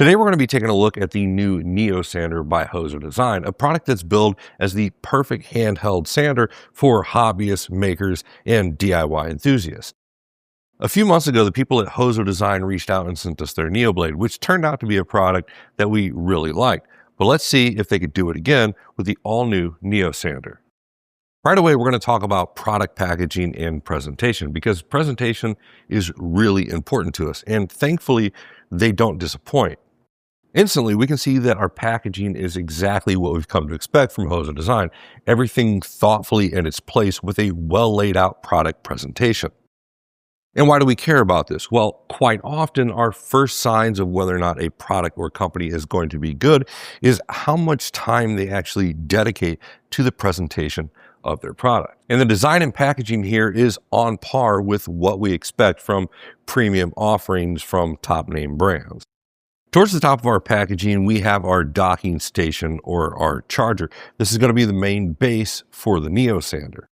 Today we're going to be taking a look at the new NeoSander by Hozo Design, a product that's billed as the perfect handheld sander for hobbyists, makers, and DIY enthusiasts. A few months ago, the people at Hozo Design reached out and sent us their NeoBlade, which turned out to be a product that we really liked. But let's see if they could do it again with the all-new NeoSander. Right away, we're going to talk about product packaging and presentation, because presentation is really important to us, and thankfully, they don't disappoint. Instantly, we can see that our packaging is exactly what we've come to expect from Hozo Design, everything thoughtfully in its place with a well laid out product presentation. And why do we care about this? Well, quite often our first signs of whether or not a product or company is going to be good is how much time they actually dedicate to the presentation of their product. And the design and packaging here is on par with what we expect from premium offerings from top name brands. Towards the top of our packaging, we have our docking station or our charger. This is going to be the main base for the NeoSander.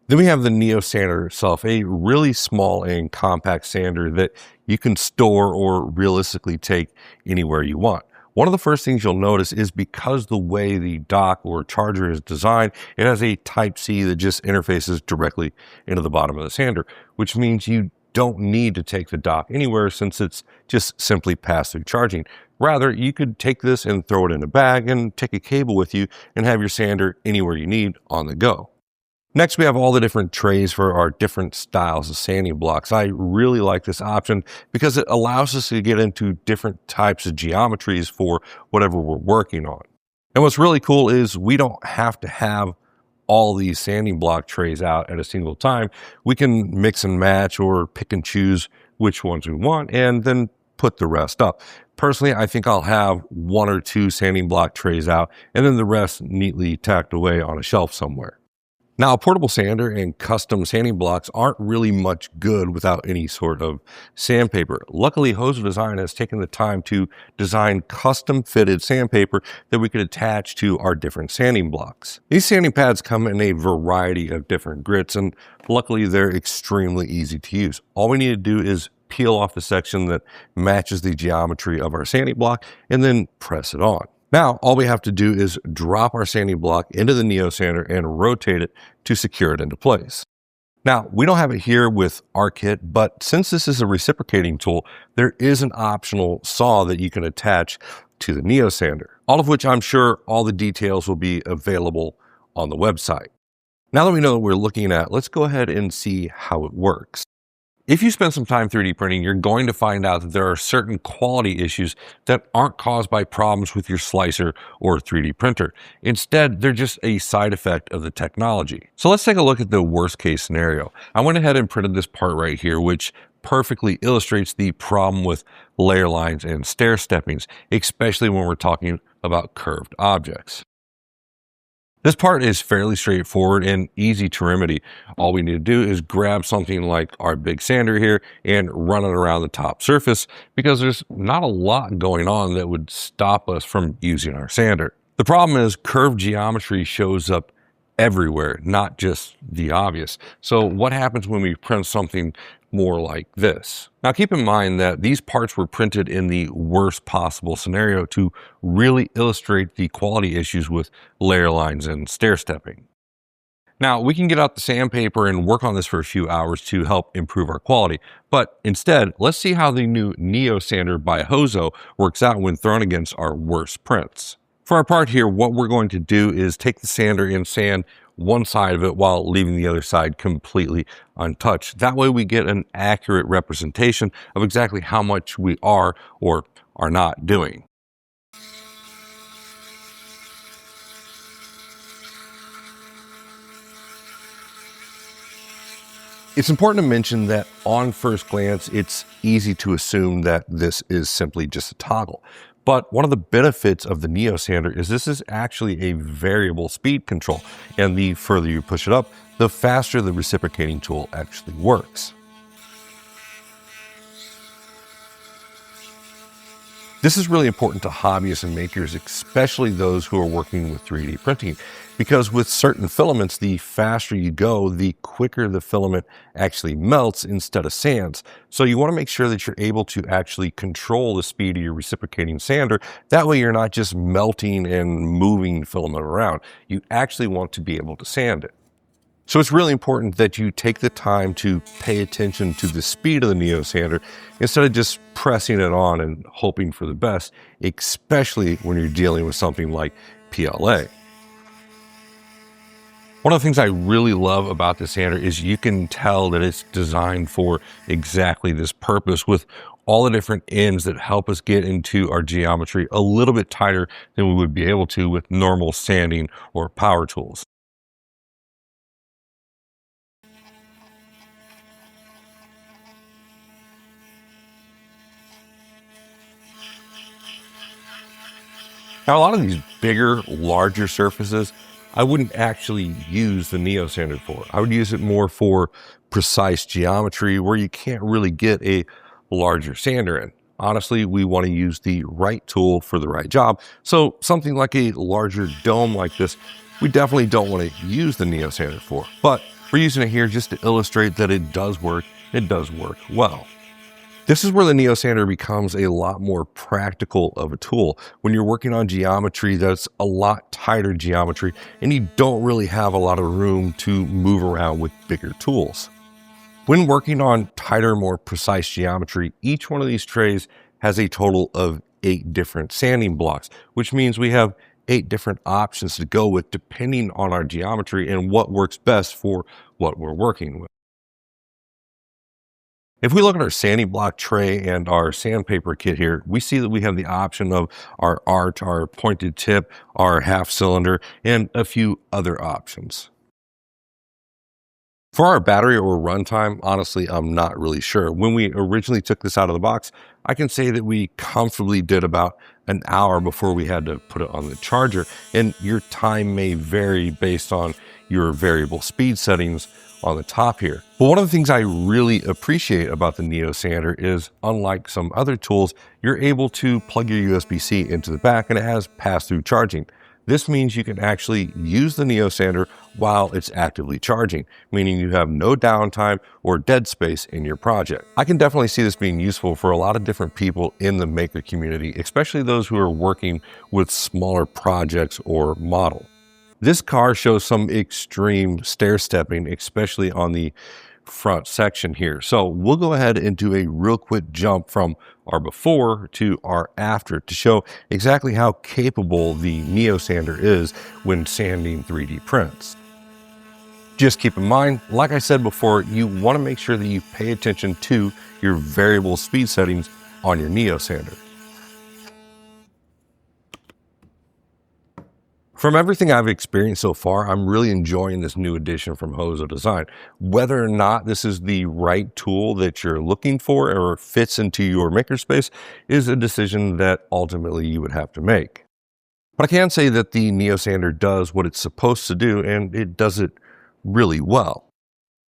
Then we have the NeoSander itself, a really small and compact sander that you can store or realistically take anywhere you want. One of the first things you'll notice is because the way the dock or charger is designed, it has a Type-C that just interfaces directly into the bottom of the sander, which means you don't need to take the dock anywhere since it's just simply pass-through charging. Rather, you could take this and throw it in a bag and take a cable with you and have your sander anywhere you need on the go. Next, we have all the different trays for our different styles of sanding blocks. I really like this option because it allows us to get into different types of geometries for whatever we're working on. And what's really cool is we don't have to have all these sanding block trays out at a single time. We can mix and match or pick and choose which ones we want and then put the rest up. Personally, I think I'll have one or two sanding block trays out and then the rest neatly tacked away on a shelf somewhere. Now, a portable sander and custom sanding blocks aren't really much good without any sort of sandpaper. Luckily, Hozo Design has taken the time to design custom-fitted sandpaper that we could attach to our different sanding blocks. These sanding pads come in a variety of different grits, and luckily, they're extremely easy to use. All we need to do is peel off the section that matches the geometry of our sanding block and then press it on. Now, all we have to do is drop our sanding block into the NeoSander and rotate it to secure it into place. Now, we don't have it here with our kit, but since this is a reciprocating tool, there is an optional saw that you can attach to the NeoSander, all of which I'm sure all the details will be available on the website. Now that we know what we're looking at, let's go ahead and see how it works. If you spend some time 3D printing, you're going to find out that there are certain quality issues that aren't caused by problems with your slicer or 3D printer. Instead, they're just a side effect of the technology. So let's take a look at the worst case scenario. I went ahead and printed this part right here, which perfectly illustrates the problem with layer lines and stair steppings, especially when we're talking about curved objects. This part is fairly straightforward and easy to remedy. All we need to do is grab something like our big sander here and run it around the top surface because there's not a lot going on that would stop us from using our sander. The problem is curved geometry shows up everywhere, not just the obvious. So what happens when we print something more like this? Now keep in mind that these parts were printed in the worst possible scenario to really illustrate the quality issues with layer lines and stair stepping. Now we can get out the sandpaper and work on this for a few hours to help improve our quality, but instead let's see how the new NeoSander by Hozo works out when thrown against our worst prints. For our part here, what we're going to do is take the sander and sand one side of it while leaving the other side completely untouched. That way we get an accurate representation of exactly how much we are or are not doing. It's important to mention that on first glance, it's easy to assume that this is simply just a toggle. But one of the benefits of the NeoSander is this is actually a variable speed control, and the further you push it up, the faster the reciprocating tool actually works. This is really important to hobbyists and makers, especially those who are working with 3D printing, because with certain filaments, the faster you go, the quicker the filament actually melts instead of sands. So you want to make sure that you're able to actually control the speed of your reciprocating sander. That way you're not just melting and moving filament around. You actually want to be able to sand it. So it's really important that you take the time to pay attention to the speed of the NeoSander instead of just pressing it on and hoping for the best, especially when you're dealing with something like PLA. One of the things I really love about the sander is you can tell that it's designed for exactly this purpose, with all the different ends that help us get into our geometry a little bit tighter than we would be able to with normal sanding or power tools. Now, a lot of these bigger, larger surfaces, I wouldn't actually use the NeoSander for. I would use it more for precise geometry where you can't really get a larger sander in. Honestly, we want to use the right tool for the right job. So something like a larger dome like this, we definitely don't want to use the NeoSander for. But we're using it here just to illustrate that it does work. It does work well. This is where the NeoSander becomes a lot more practical of a tool when you're working on geometry that's a lot tighter geometry and you don't really have a lot of room to move around with bigger tools. When working on tighter, more precise geometry, each one of these trays has a total of 8 different sanding blocks, which means we have 8 different options to go with depending on our geometry and what works best for what we're working with. If we look at our sanding block tray and our sandpaper kit here, we see that we have the option of our arch, our pointed tip, our half cylinder, and a few other options. For our battery or runtime, honestly, I'm not really sure. When we originally took this out of the box, I can say that we comfortably did about an hour before we had to put it on the charger, and your time may vary based on your variable speed settings on the top here. But one of the things I really appreciate about the NeoSander is, unlike some other tools, you're able to plug your USB-C into the back and it has pass-through charging. This means you can actually use the NeoSander while it's actively charging, meaning you have no downtime or dead space in your project. I can definitely see this being useful for a lot of different people in the maker community, especially those who are working with smaller projects or models. This car shows some extreme stair stepping, especially on the front section here. So we'll go ahead and do a real quick jump from our before to our after to show exactly how capable the NeoSander is when sanding 3D prints. Just keep in mind, like I said before, you want to make sure that you pay attention to your variable speed settings on your NeoSander. From everything I've experienced so far, I'm really enjoying this new addition from Hozo Design. Whether or not this is the right tool that you're looking for or fits into your makerspace is a decision that ultimately you would have to make. But I can say that the NeoSander does what it's supposed to do, and it does it really well.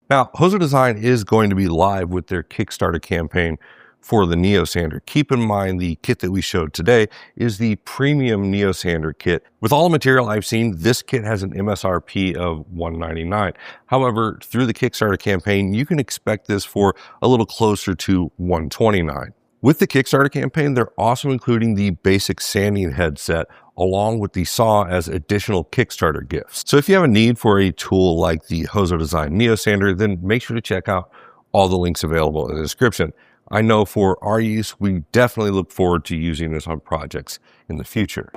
Now, Hozo Design is going to be live with their Kickstarter campaign for the NeoSander. Keep in mind the kit that we showed today is the premium NeoSander kit. With all the material I've seen, this kit has an MSRP of $199. However, through the Kickstarter campaign, you can expect this for a little closer to $129. With the Kickstarter campaign, they're also including the basic sanding headset along with the saw as additional Kickstarter gifts. So if you have a need for a tool like the Hozo Design NeoSander, then make sure to check out all the links available in the description. I know for our use, we definitely look forward to using this on projects in the future.